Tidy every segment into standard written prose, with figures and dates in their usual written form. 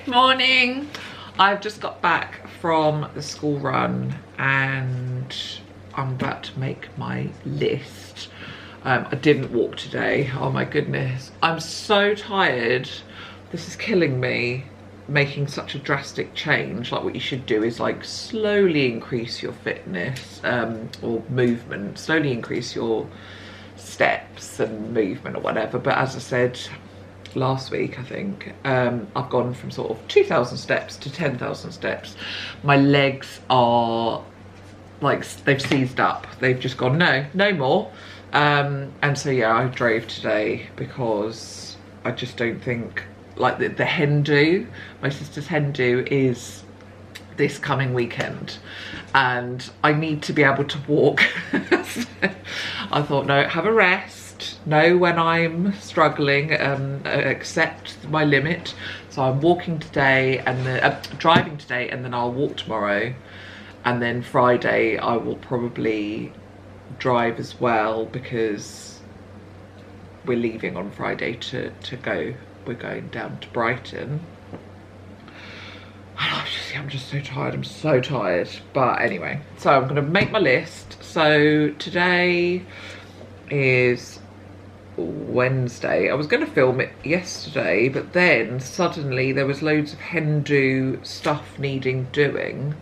Morning. I've just got back from the school run and I'm about to make my list. I didn't walk today. Oh my goodness. I'm so tired. This is killing me, making such a drastic change. Like, what you should do is like slowly increase your fitness or movement, slowly increase your steps and movement or whatever. But as I said last week, I think, I've gone from sort of 2,000 steps to 10,000 steps. My legs are like, they've seized up. They've just gone, no more. And so yeah, I drove today because I just don't think, like, the hen do, my sister's hen do is this coming weekend and I need to be able to walk. So I thought, no, have a rest, know when I'm struggling, accept my limit. So I'm walking today and then driving today, and then I'll walk tomorrow, and then Friday I will probably drive as well because we're leaving on Friday to go. We're going down to Brighton. I'm just so tired. I'm so tired. But anyway, so I'm gonna make my list. So today is Wednesday. I was gonna film it yesterday, but then suddenly there was loads of hen do stuff needing doing.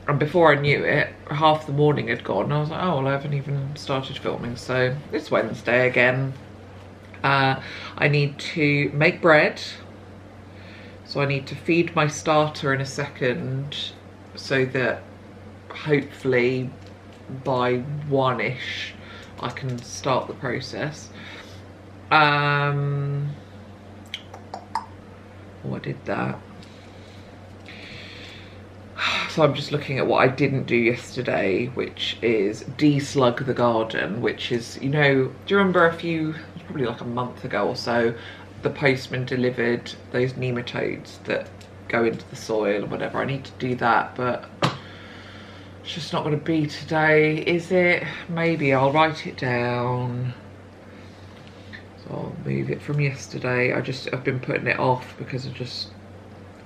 And before I knew it, half the morning had gone. I was like, oh, well, I haven't even started filming. So it's Wednesday again. I need to make bread. So I need to feed my starter in a second so that hopefully by 1-ish I can start the process. Oh, I did that. So I'm just looking at what I didn't do yesterday, which is de-slug the garden, which is, you know, do you remember probably like a month ago or so, the postman delivered those nematodes that go into the soil or whatever? I need to do that, but it's just not going to be today, is it? Maybe I'll write it down. So I'll move it from yesterday. I've been putting it off because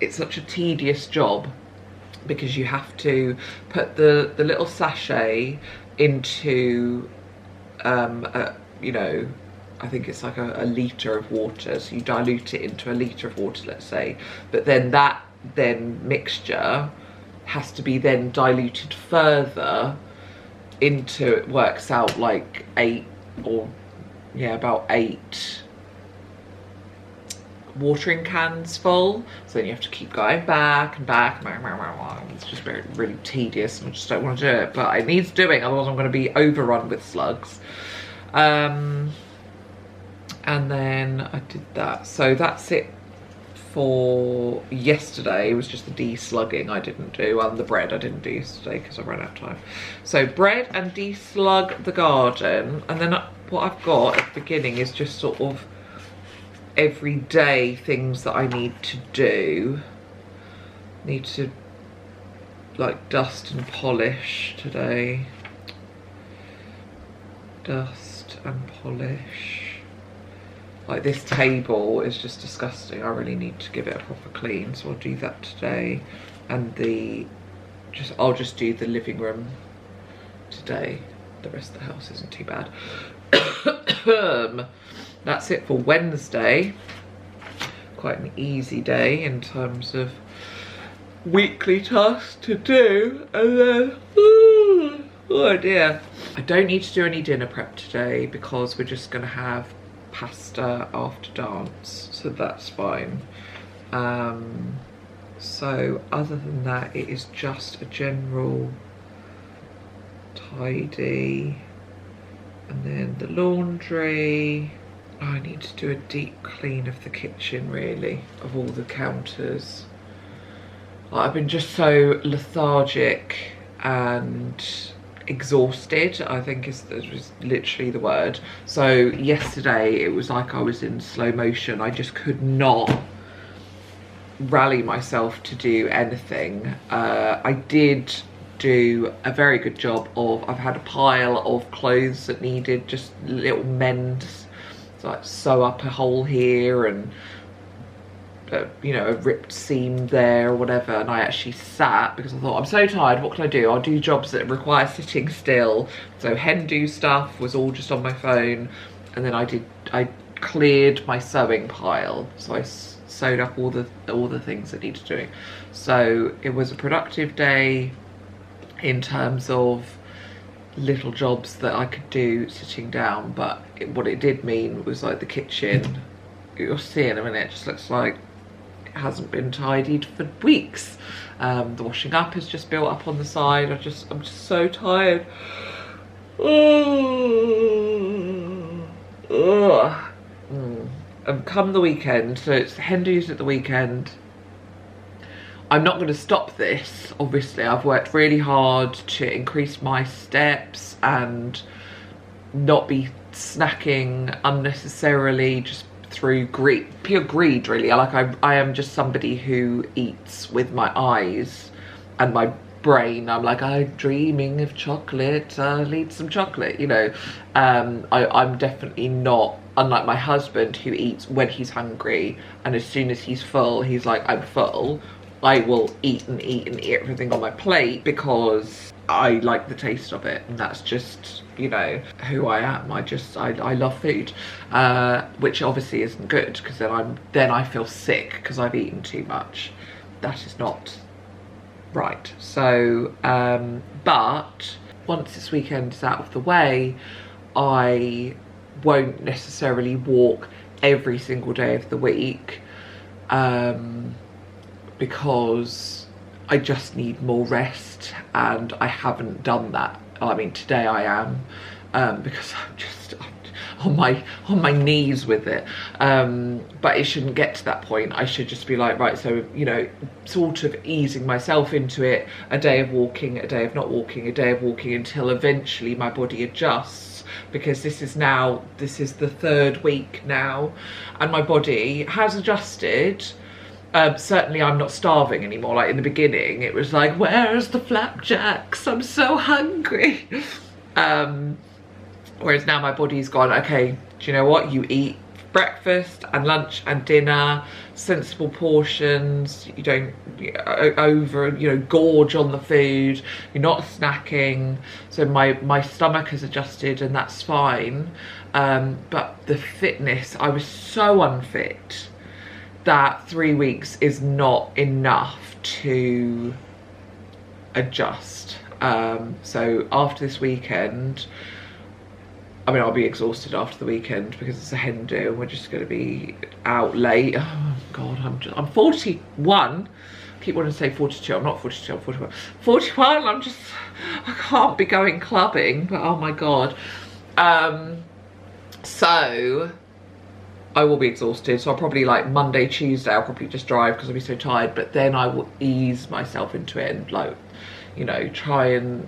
it's such a tedious job, because you have to put the little sachet into you know, I think it's like a litre of water, so you dilute it into a litre of water, let's say, but then that mixture has to be then diluted further into, it works out like about 8 watering cans full. So then you have to keep going back and back. It's just really tedious, and I just don't want to do it, but it needs doing, otherwise I'm going to be overrun with slugs. And then I did that. So that's it for yesterday. It was just the de-slugging I didn't do, and the bread I didn't do yesterday because I ran out of time. So bread and de-slug the garden, and then what I've got at the beginning is just sort of everyday things that I need to do. Need to like dust and polish today. Dust and polish. Like, this table is just disgusting. I really need to give it a proper clean, so I'll do that today. And I'll just do the living room today. The rest of the house isn't too bad. That's it for Wednesday. Quite an easy day in terms of weekly tasks to do. And then, oh dear. I don't need to do any dinner prep today because we're just gonna have pasta after dance, so that's fine. So other than that, it is just a general tidy, and then the laundry. I need to do a deep clean of the kitchen, really, of all the counters. I've been just so lethargic and exhausted, I think is literally the word. So yesterday it was like I was in slow motion. I just could not rally myself to do anything. I did do a very good job of, I've had a pile of clothes that needed just little mends, so like sew up a hole here and you know, a ripped seam there or whatever, and I actually sat because I thought, I'm so tired, what can I do? I'll do jobs that require sitting still. So hen do stuff was all just on my phone, and then I cleared my sewing pile, so I sewed up all the things that needed doing. So it was a productive day in terms of little jobs that I could do sitting down, but what it did mean was like the kitchen, you'll see in a minute, just looks like it hasn't been tidied for weeks. The washing up has just built up on the side. I'm just so tired. And come the weekend, so it's hen do's at the weekend. I'm not going to stop this, obviously. I've worked really hard to increase my steps and not be snacking unnecessarily just through pure greed, really. I am just somebody who eats with my eyes and my brain. I'm like, I'm dreaming of chocolate, I'll eat some chocolate, you know. I'm definitely not, unlike my husband who eats when he's hungry, and as soon as he's full, he's like, I'm full. I will eat and eat and eat everything on my plate because I like the taste of it, and that's just, you know, who I am. I love food, which obviously isn't good, because then I feel sick because I've eaten too much. That is not right. So but once this weekend is out of the way, I won't necessarily walk every single day of the week, because I just need more rest, and I haven't done that. I mean, today I am, because I'm just on my knees with it, but it shouldn't get to that point. I should just be like, right, so, you know, sort of easing myself into it, a day of walking, a day of not walking, a day of walking, until eventually my body adjusts, because this is the third week now, and my body has adjusted. Certainly I'm not starving anymore. Like in the beginning, it was like, where's the flapjacks? I'm so hungry. Whereas now my body's gone, okay, do you know what? You eat breakfast and lunch and dinner, sensible portions. You don't gorge on the food. You're not snacking. So my stomach has adjusted, and that's fine. But the fitness, I was so unfit that 3 weeks is not enough to adjust. So after this weekend, I mean, I'll be exhausted after the weekend because it's a hen do and we're just going to be out late. Oh God, I'm 41. I keep wanting to say 42. I'm not 42, I'm 41. 41, I can't be going clubbing, but oh my God. So I will be exhausted, so I'll probably, like, Monday, Tuesday, I'll probably just drive because I'll be so tired, but then I will ease myself into it and, like, you know, try and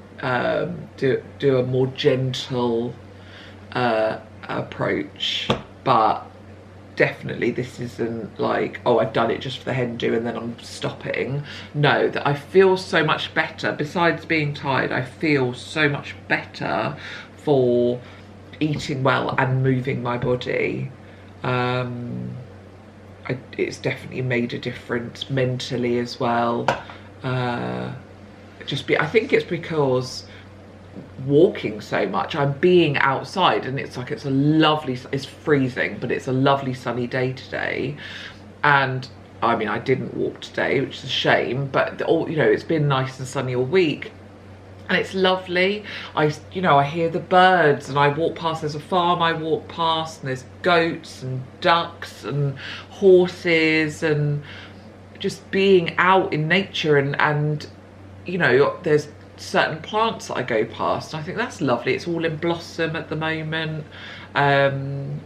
do a more gentle approach. But definitely this isn't like, oh, I've done it just for the hen do and then I'm stopping. No, that I feel so much better. Besides being tired, I feel so much better for eating well and moving my body. It's definitely made a difference mentally as well. I think it's because walking so much, I'm being outside, and it's like, it's freezing, but it's a lovely sunny day today. And I mean, I didn't walk today, which is a shame, but it's been nice and sunny all week. And it's lovely. I hear the birds, and I walk past, there's a farm I walk past, and there's goats and ducks and horses, and just being out in nature, and there's certain plants that I go past. I think that's lovely. It's all in blossom at the moment. And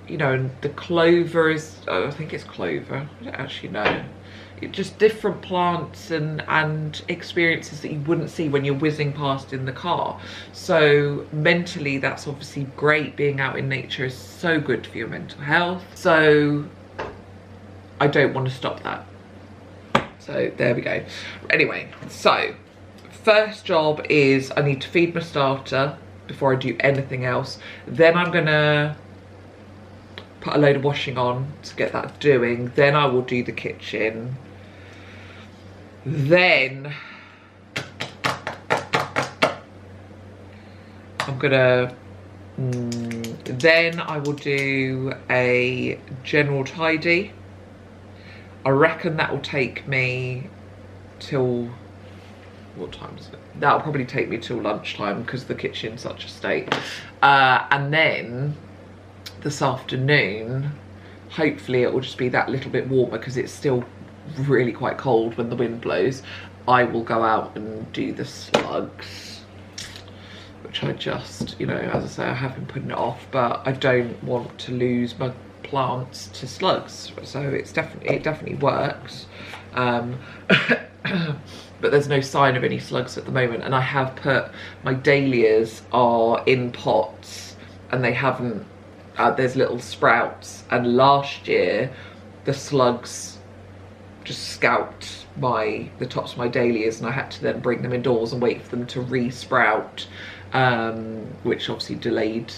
the clover is, I think it's clover, I don't actually know. Just different plants and experiences that you wouldn't see when you're whizzing past in the car. So mentally, that's obviously great. Being out in nature is so good for your mental health. So I don't want to stop that. So there we go. Anyway, so first job is I need to feed my starter before I do anything else. Then I'm gonna put a load of washing on to get that doing. Then I will do the kitchen. Then I'm gonna, then I will do a general tidy. I reckon that will take me till, what time is it? That'll probably take me till lunchtime because the kitchen's such a state. And then this afternoon, hopefully it will just be that little bit warmer because it's still really quite cold when the wind blows. I will go out and do the slugs, which I just, you know, as I say, I have been putting it off, but I don't want to lose my plants to slugs, so it definitely works. But there's no sign of any slugs at the moment, and I have put my dahlias are in pots and they haven't, there's little sprouts, and last year the slugs just scalped the tops of my dahlias, and I had to then bring them indoors and wait for them to re-sprout, which obviously delayed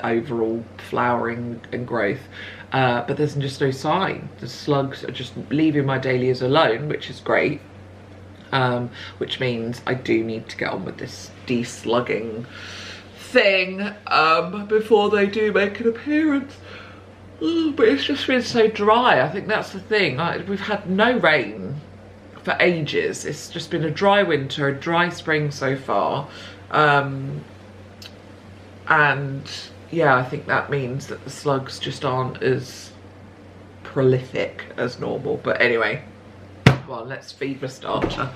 overall flowering and growth. But there's just no sign. The slugs are just leaving my dahlias alone, which is great. Which means I do need to get on with this de-slugging thing before they do make an appearance. But it's just been so dry. I think that's the thing. We've had no rain for ages. It's just been a dry winter, a dry spring so far. And yeah, I think that means that the slugs just aren't as prolific as normal. But anyway, well, let's feed the starter.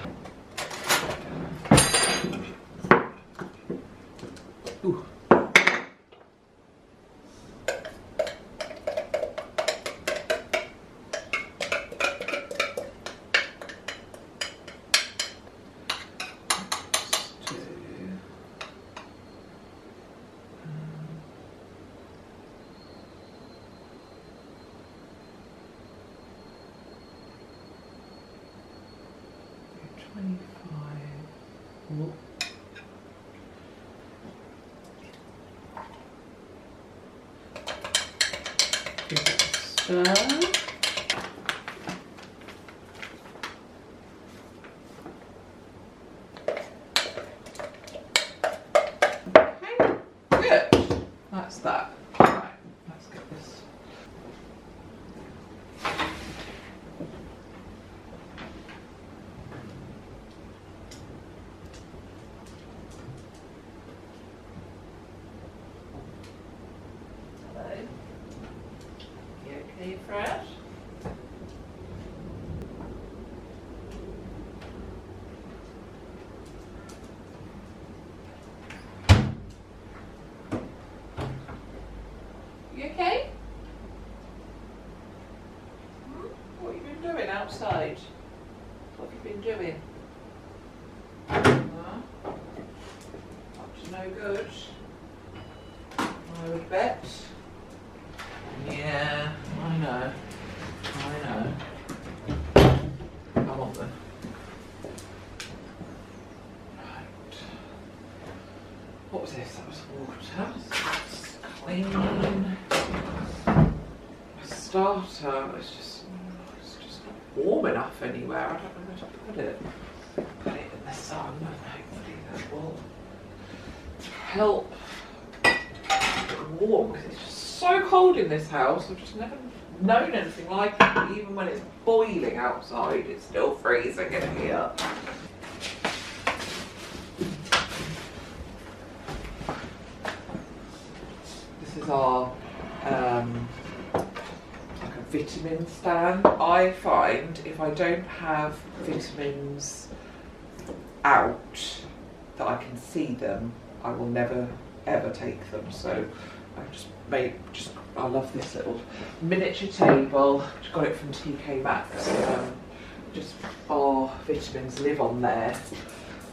Ooh. That's that. Right, let's get this. Hello. You okay, Fred? You okay? What have you been doing outside? What have you been doing? Up to no good, I would bet. Yeah, I know. Come on then. Right. What was this? That was water. Clean. Starter, it's just not warm enough anywhere. I don't know where to put it. Put it in the sun and hopefully that will help get warm, because it's just so cold in this house. I've just never known anything like it. Even when it's boiling outside, it's still freezing in here. This is our like a vitamin stand. I find if I don't have vitamins out that I can see them, I will never ever take them. So I've just made, I love this little miniature table. Just got it from TK Maxx. Just our vitamins live on there,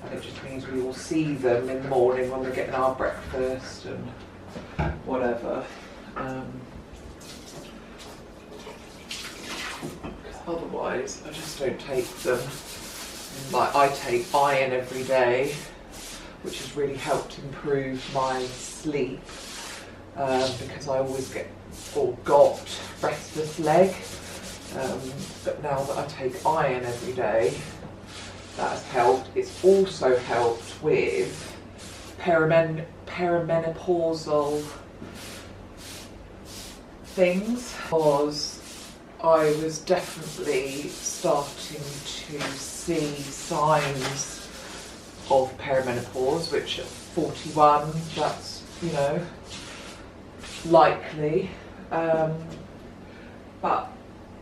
and it just means we all see them in the morning when we're getting our breakfast and whatever. Otherwise, I just don't take them. Like, I take iron every day, which has really helped improve my sleep. because I always get or got restless leg. But now that I take iron every day, that has helped. It's also helped with perimenopausal things, because I was definitely starting to see signs of perimenopause, which at 41, that's, you know, likely. But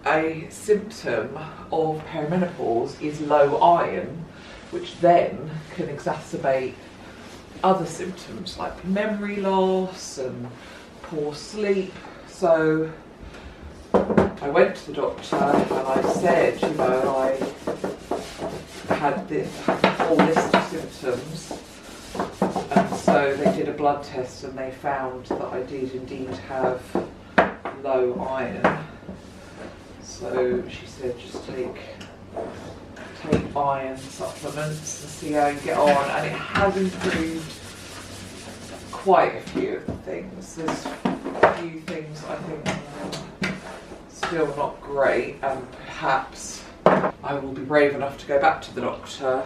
a symptom of perimenopause is low iron, which then can exacerbate other symptoms like memory loss and poor sleep. So I went to the doctor and I said, you know, I had this whole list of symptoms, and so they did a blood test and they found that I did indeed have low iron. So she said, just take iron supplements and see how you get on, and it has improved quite a few of the things. There's a few things I think still not great, and perhaps I will be brave enough to go back to the doctor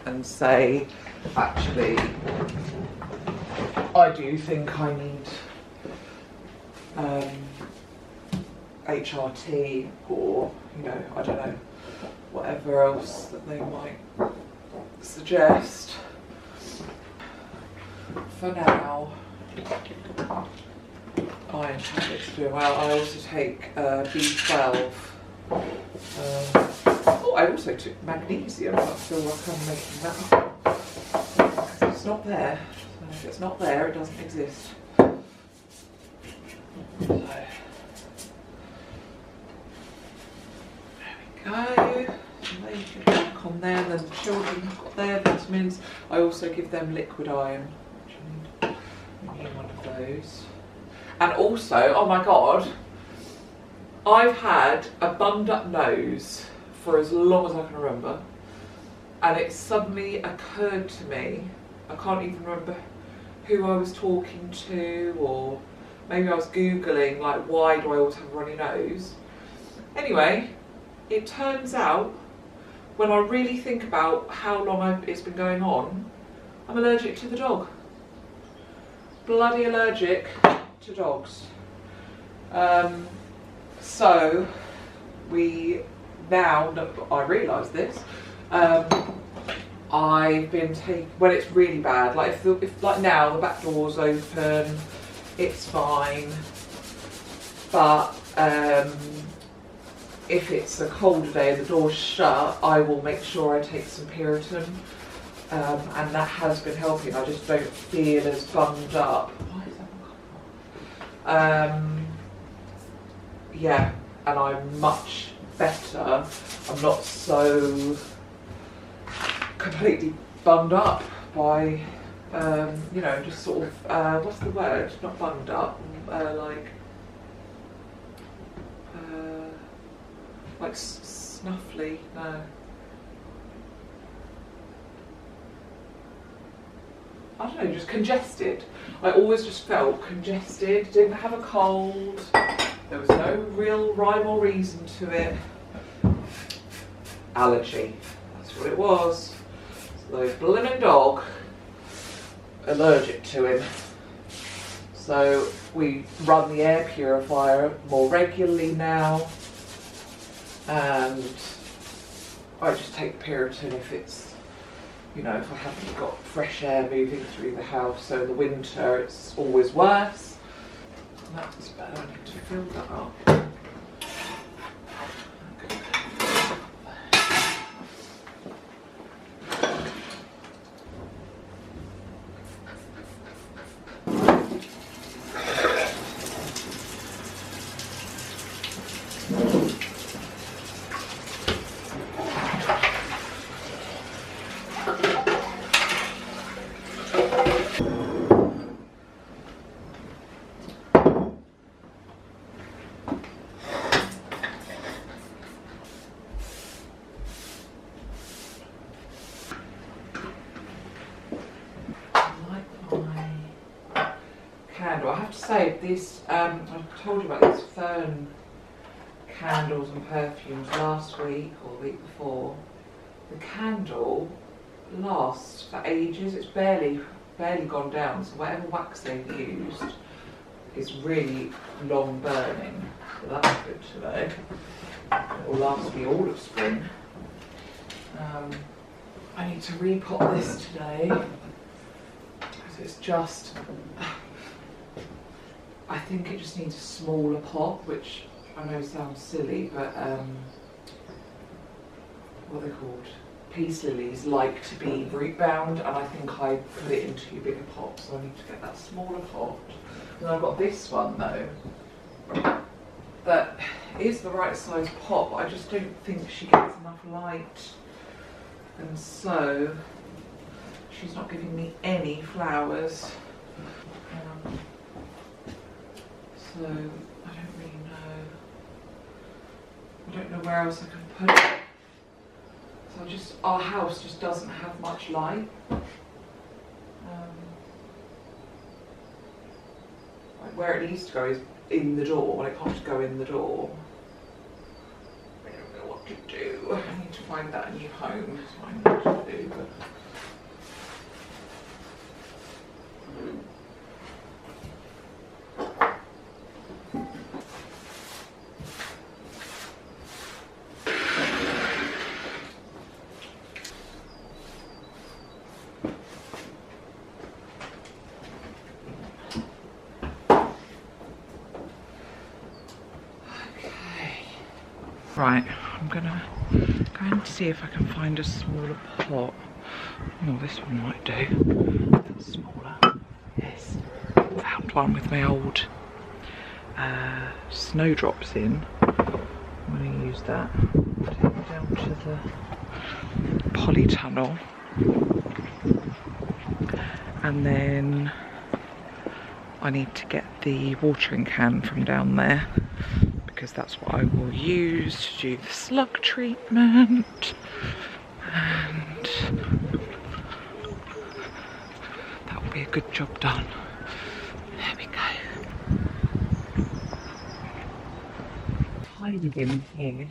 and say, actually, I do think I need HRT, or, you know, I don't know, whatever else that they might suggest. For now, iron tablets are doing well. I also take B12. Oh, I also took magnesium. I feel like I'm making that up, because it's not there. So if it's not there, it doesn't exist. So, go. They get back on there. Then the children have got their vitamins. I also give them liquid iron, which I need one of those. And also, oh my god, I've had a bunged up nose for as long as I can remember, and it suddenly occurred to me, I can't even remember who I was talking to, or maybe I was Googling, like, why do I always have a runny nose? Anyway, it turns out, when I really think about how long it's been going on, I'm allergic to the dog. Bloody allergic to dogs. So, now that I realise this, I've been taking, when it's really bad, like if like now the back door's open, it's fine, but if it's a colder day and the door's shut, I will make sure I take some Piriton, and that has been helping. I just don't feel as bunged up. Why is that not? Yeah, and I'm much better. I'm not so completely bummed up by, you know, just sort of, what's the word? Not bummed up, like snuffly, no. I don't know, just congested. I always just felt congested, didn't have a cold, there was no real rhyme or reason to it. Allergy, that's what it was. So the blimmin' dog, allergic to him. So we run the air purifier more regularly now, and I just take Piriton if it's, you know, if I haven't got fresh air moving through the house. So in the winter it's always worse. And that's better, I need to fill that up. say, this, I told you about these fern candles and perfumes last week or the week before. The candle lasts for ages. It's barely gone down, so whatever wax they've used is really long burning. So that's good to know. It will last me all of spring. I need to repot this today because it's just, I think it just needs a smaller pot, which I know sounds silly, but what are they called? Peace lilies like to be root bound, and I think I put it into a bigger pot, so I need to get that smaller pot. And I've got this one though, that is the right size pot, but I just don't think she gets enough light, and so she's not giving me any flowers. So I don't really know. I don't know where else I can put it. So our house just doesn't have much light. Like where it needs to go is in the door, and it can't just go in the door. I don't know what to do. I need to find that a new home. That's what I need to do. But right, I'm gonna go and see if I can find a smaller pot. Oh, this one might do. That's smaller. Yes. Found one with my old snowdrops in. I'm gonna use that. Take them down to the polytunnel. And then I need to get the watering can from down there, because that's what I will use to do the slug treatment, and that will be a good job done. There we go. Tidied in here,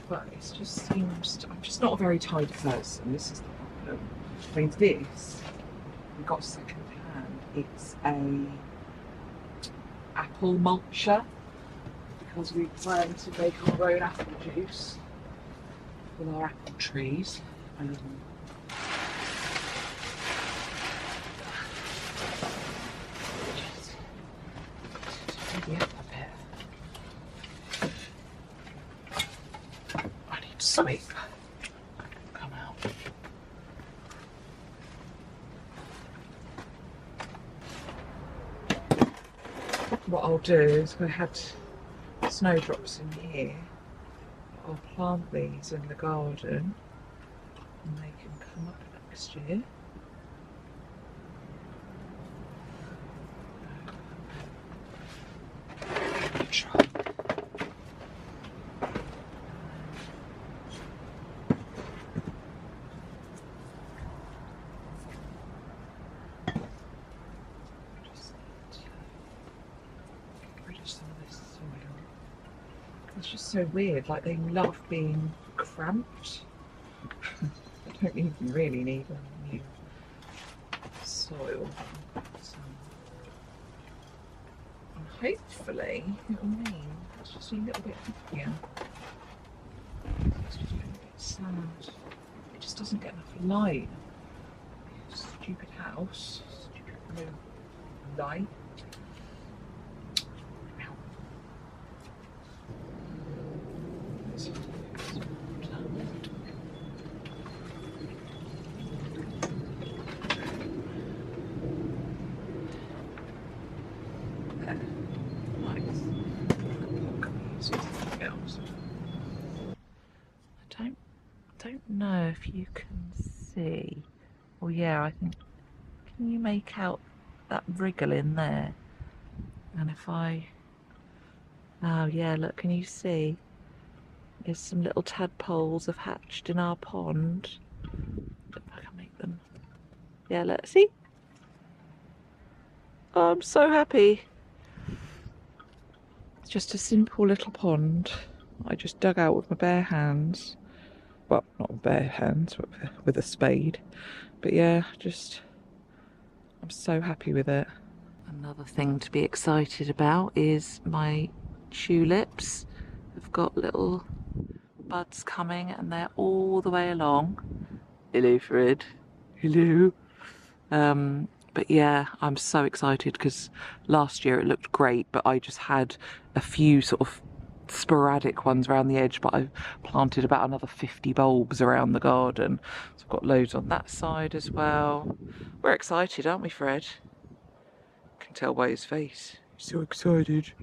but it just seems, I'm just not a very tidy person. This is the problem. I mean, this, we got second hand. It's a apple mulcher, because we plan to make our own apple juice with our apple trees. Just tidy up a bit. I need to sweep. Come out. What I'll do is, I had snowdrops in here, I'll plant these in the garden and they can come up next year. Try. It's just so weird, like they love being cramped. I don't even really need any new soil. So, and hopefully it will mean it's just a little bit happier. It's just been a bit sad. It just doesn't get enough light. Stupid house, stupid no light. I don't know if you can see. Oh yeah, I think, can you make out that wriggle in there? And if I, oh yeah, look, can you see? There's some little tadpoles have hatched in our pond. If I can make them. Yeah, let's see. Oh, I'm so happy. Just a simple little pond I just dug out with my bare hands. Well, not with bare hands, but with a spade. But yeah, just, I'm so happy with it. Another thing to be excited about is my tulips. I've got little buds coming and they're all the way along. Hello, Fred. Hello. But yeah, I'm so excited because last year it looked great, but I just had a few sort of sporadic ones around the edge, but I've planted about another 50 bulbs around the garden. So I've got loads on that side as well. We're excited, aren't we, Fred? Can tell by his face. He's so excited.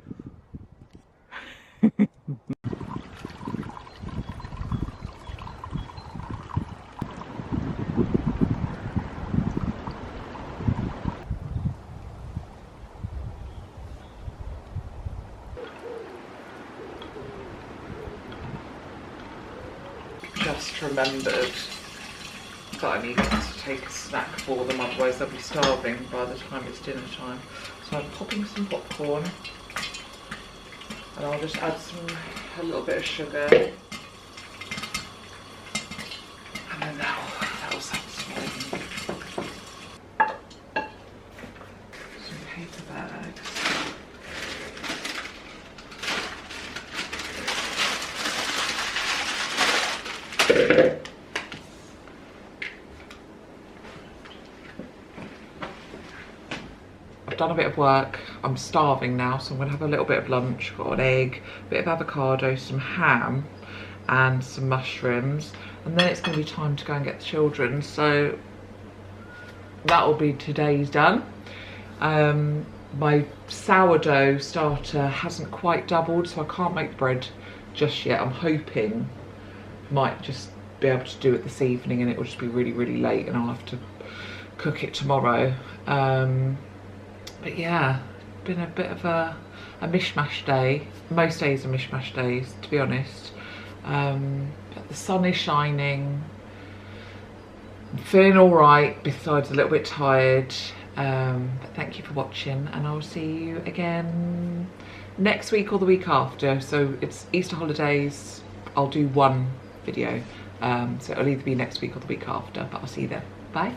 Just remembered that I need to take a snack for them, otherwise they'll be starving by the time it's dinner time. So I'm popping some popcorn and I'll just add a little bit of sugar, and then that'll satisfy them. Some paper bags. I've done a bit of work, I'm starving now, so I'm going to have a little bit of lunch. Got an egg, a bit of avocado, some ham and some mushrooms, and then it's going to be time to go and get the children, so that will be today's done. My sourdough starter hasn't quite doubled, so I can't make bread just yet. I'm hoping might just be able to do it this evening and it will just be really, really late and I'll have to cook it tomorrow. But yeah, been a bit of a mishmash day. Most days are mishmash days, to be honest. But the sun is shining. I'm feeling all right, besides a little bit tired. But thank you for watching, and I'll see you again next week or the week after. So it's Easter holidays. I'll do one video. So it'll either be next week or the week after, but I'll see you then. Bye.